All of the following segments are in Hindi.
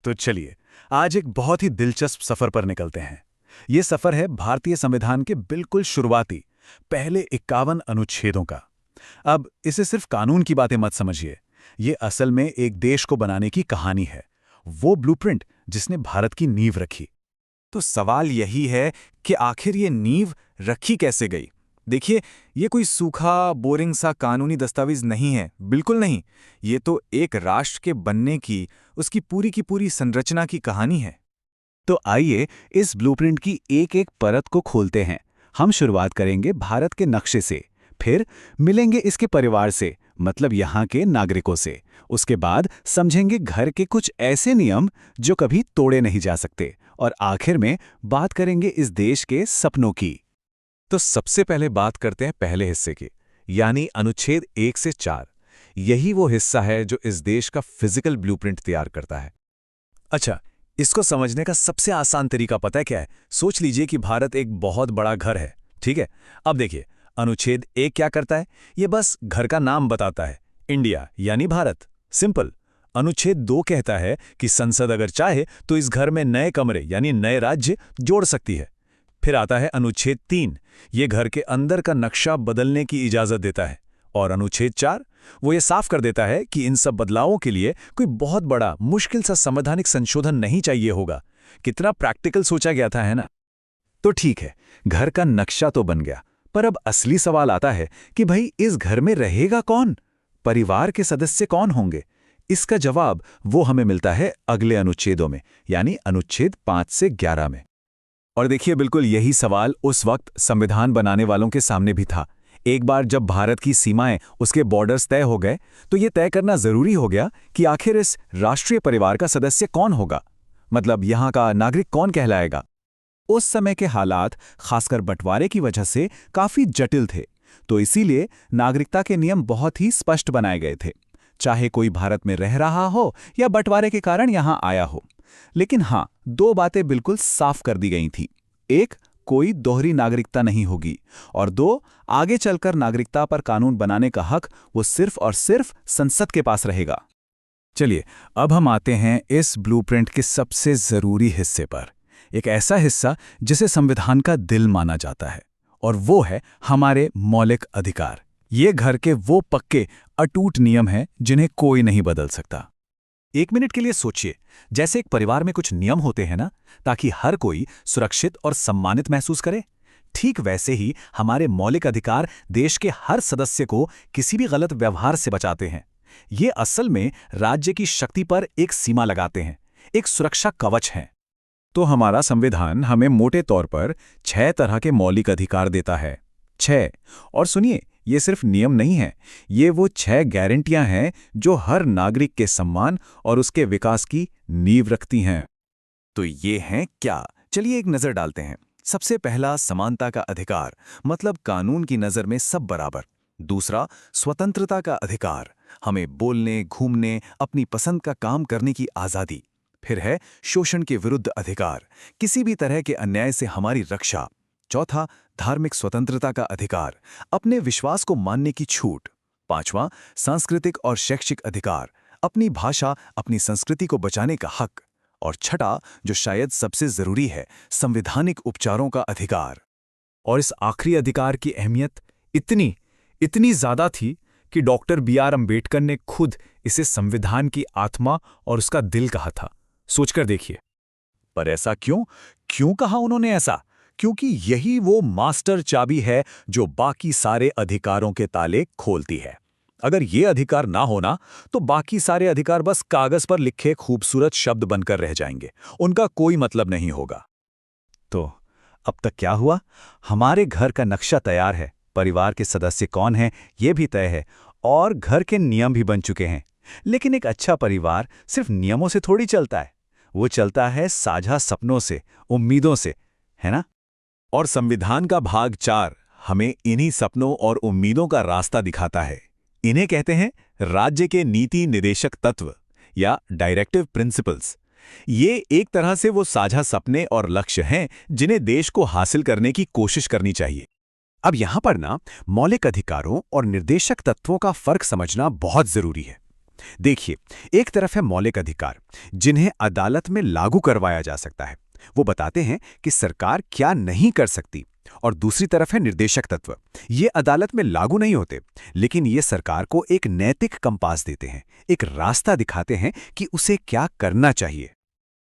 तो चलिए आज एक बहुत ही दिलचस्प सफर पर निकलते हैं। ये सफर है भारतीय संविधान के बिल्कुल शुरुआती पहले 51 अनुच्छेदों का। अब इसे सिर्फ कानून की बातें मत समझिए, ये असल में एक देश को बनाने की कहानी है, वो ब्लूप्रिंट जिसने भारत की नींव रखी। तो सवाल यही है कि आखिर ये नींव रखी कैसे गई। देखिए, ये कोई सूखा बोरिंग सा कानूनी दस्तावेज नहीं है, बिल्कुल नहीं। ये तो एक राष्ट्र के बनने की, उसकी पूरी की पूरी संरचना की कहानी है। तो आइए इस ब्लूप्रिंट की एक एक परत को खोलते हैं। हम शुरुआत करेंगे भारत के नक्शे से, फिर मिलेंगे इसके परिवार से, मतलब यहाँ के नागरिकों से। उसके बाद समझेंगे घर के कुछ ऐसे नियम जो कभी तोड़े नहीं जा सकते, और आखिर में बात करेंगे इस देश के सपनों की। तो सबसे पहले बात करते हैं पहले हिस्से की, यानी अनुच्छेद 1 से 4। यही वो हिस्सा है जो इस देश का फिजिकल ब्लूप्रिंट तैयार करता है। अच्छा, इसको समझने का सबसे आसान तरीका पता है क्या है? सोच लीजिए कि भारत एक बहुत बड़ा घर है, ठीक है? अब देखिए, अनुच्छेद 1 क्या करता है? ये बस घर का नाम बताता है, इंडिया यानी भारत, सिंपल। अनुच्छेद 2 कहता है कि संसद अगर चाहे तो इस घर में नए कमरे यानी नए राज्य जोड़ सकती है। फिर आता है अनुच्छेद 3, ये घर के अंदर का नक्शा बदलने की इजाजत देता है। और अनुच्छेद 4 वो ये साफ कर देता है कि इन सब बदलावों के लिए कोई बहुत बड़ा मुश्किल सा संवैधानिक संशोधन नहीं चाहिए होगा। कितना प्रैक्टिकल सोचा गया था, है ना? तो ठीक है, घर का नक्शा तो बन गया, पर अब असली सवाल आता है कि भाई इस घर में रहेगा कौन? परिवार के सदस्य कौन होंगे? इसका जवाब वो हमें मिलता है अगले अनुच्छेदों में, यानी अनुच्छेद 5 से 11 में। और देखिए, बिल्कुल यही सवाल उस वक्त संविधान बनाने वालों के सामने भी था। एक बार जब भारत की सीमाएं, उसके बॉर्डर्स तय हो गए, तो ये तय करना जरूरी हो गया कि आखिर इस राष्ट्रीय परिवार का सदस्य कौन होगा, मतलब यहाँ का नागरिक कौन कहलाएगा। उस समय के हालात, खासकर बंटवारे की वजह से, काफी जटिल थे, तो इसीलिए नागरिकता के नियम बहुत ही स्पष्ट बनाए गए थे, चाहे कोई भारत में रह रहा हो या बंटवारे के कारण यहाँ आया हो। लेकिन हाँ, 2 बातें बिल्कुल साफ कर दी गई थी। एक, कोई दोहरी नागरिकता नहीं होगी, और 2, आगे चलकर नागरिकता पर कानून बनाने का हक वो सिर्फ और सिर्फ संसद के पास रहेगा। चलिए, अब हम आते हैं इस ब्लूप्रिंट के सबसे जरूरी हिस्से पर, एक ऐसा हिस्सा जिसे संविधान का दिल माना जाता है, और वो है हमारे मौलिक अधिकार। ये घर के वो पक्के अटूट नियम हैं जिन्हें कोई नहीं बदल सकता। 1 मिनट के लिए सोचिए, जैसे एक परिवार में कुछ नियम होते हैं ना, ताकि हर कोई सुरक्षित और सम्मानित महसूस करे, ठीक वैसे ही हमारे मौलिक अधिकार देश के हर सदस्य को किसी भी गलत व्यवहार से बचाते हैं। ये असल में राज्य की शक्ति पर एक सीमा लगाते हैं, एक सुरक्षा कवच है। तो हमारा संविधान हमें मोटे तौर पर 6 तरह के मौलिक अधिकार देता है। 6, और सुनिए, ये सिर्फ नियम नहीं है, ये वो 6 गारंटियां हैं जो हर नागरिक के सम्मान और उसके विकास की नींव रखती हैं। तो ये हैं क्या? चलिए एक नजर डालते हैं। सबसे पहला, समानता का अधिकार, मतलब कानून की नजर में सब बराबर। दूसरा, स्वतंत्रता का अधिकार, हमें बोलने, घूमने, अपनी पसंद का काम करने की आजादी। फिर है शोषण के विरुद्ध अधिकार, किसी भी तरह के अन्याय से हमारी रक्षा। चौथा, धार्मिक स्वतंत्रता का अधिकार, अपने विश्वास को मानने की छूट। पांचवां, सांस्कृतिक और शैक्षिक अधिकार, अपनी भाषा, अपनी संस्कृति को बचाने का हक। और छठा, जो शायद सबसे जरूरी है, संवैधानिक उपचारों का अधिकार। और इस आखिरी अधिकार की अहमियत इतनी ज्यादा थी कि डॉक्टर B.R. अम्बेडकर ने खुद इसे संविधान की आत्मा और उसका दिल कहा था। सोचकर देखिए। पर ऐसा क्यों कहा उन्होंने ऐसा? क्योंकि यही वो मास्टर चाबी है जो बाकी सारे अधिकारों के ताले खोलती है। अगर ये अधिकार ना होना तो बाकी सारे अधिकार बस कागज पर लिखे खूबसूरत शब्द बनकर रह जाएंगे, उनका कोई मतलब नहीं होगा। तो अब तक क्या हुआ? हमारे घर का नक्शा तैयार है, परिवार के सदस्य कौन हैं ये भी तय है, और घर के नियम भी बन चुके हैं। लेकिन एक अच्छा परिवार सिर्फ नियमों से थोड़ी चलता है, वो चलता है साझा सपनों से, उम्मीदों से, है ना? और संविधान का भाग 4 हमें इन्हीं सपनों और उम्मीदों का रास्ता दिखाता है। इन्हें कहते हैं राज्य के नीति निदेशक तत्व या डायरेक्टिव प्रिंसिपल्स। ये एक तरह से वो साझा सपने और लक्ष्य हैं जिन्हें देश को हासिल करने की कोशिश करनी चाहिए। अब यहां पर ना मौलिक अधिकारों और निर्देशक तत्वों का फर्क समझना बहुत जरूरी है। देखिए, एक तरफ है मौलिक अधिकार, जिन्हें अदालत में लागू करवाया जा सकता है। वो बताते हैं कि सरकार क्या नहीं कर सकती। और दूसरी तरफ है निर्देशक तत्व। ये अदालत में लागू नहीं होते, लेकिन ये सरकार को एक नैतिक कंपास देते हैं, एक रास्ता दिखाते हैं कि उसे क्या करना चाहिए।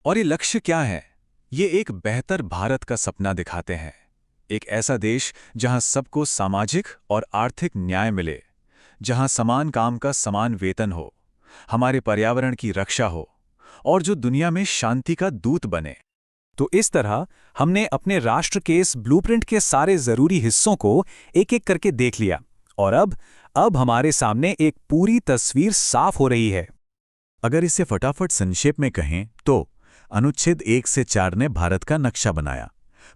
और ये लक्ष्य क्या है? ये एक बेहतर भारत का सपना दिखाते हैं। एक ऐसा देश जहां सबको सामाजिक और आर्थिक न्याय मिले, जहां समान काम का समान वेतन हो, हमारे पर्यावरण की रक्षा हो और जो दुनिया में शांति का दूत बने। तो इस तरह हमने अपने राष्ट्र के इस ब्लूप्रिंट के सारे जरूरी हिस्सों को एक-एक करके देख लिया और अब हमारे सामने एक पूरी तस्वीर साफ हो रही है। अगर इसे फटाफट संक्षेप में कहें तो अनुच्छेद 1 से 4 ने भारत का नक्शा बनाया,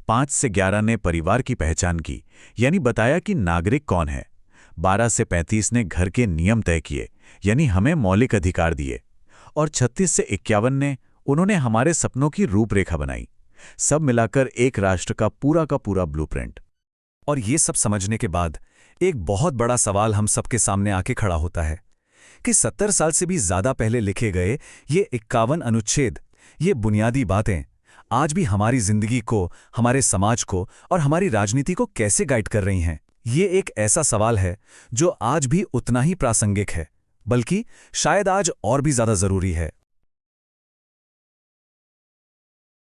5 से 11 ने परिवार की पहचान की, यानी बताया कि नागरिक कौन है, 12 से 35 ने घर के नियम तय किए, यानी हमें मौलिक अधिकार दिए, और 36 से 51 ने उन्होंने हमारे सपनों की रूपरेखा बनाई। सब मिलाकर एक राष्ट्र का पूरा ब्लूप्रिंट। और ये सब समझने के बाद एक बहुत बड़ा सवाल हम सबके सामने आके खड़ा होता है कि 70 साल से भी ज्यादा पहले लिखे गए ये 51 अनुच्छेद, ये बुनियादी बातें आज भी हमारी जिंदगी को, हमारे समाज को और हमारी राजनीति को कैसे गाइड कर रही हैं। ये एक ऐसा सवाल है जो आज भी उतना ही प्रासंगिक है, बल्कि शायद आज और भी ज्यादा जरूरी है।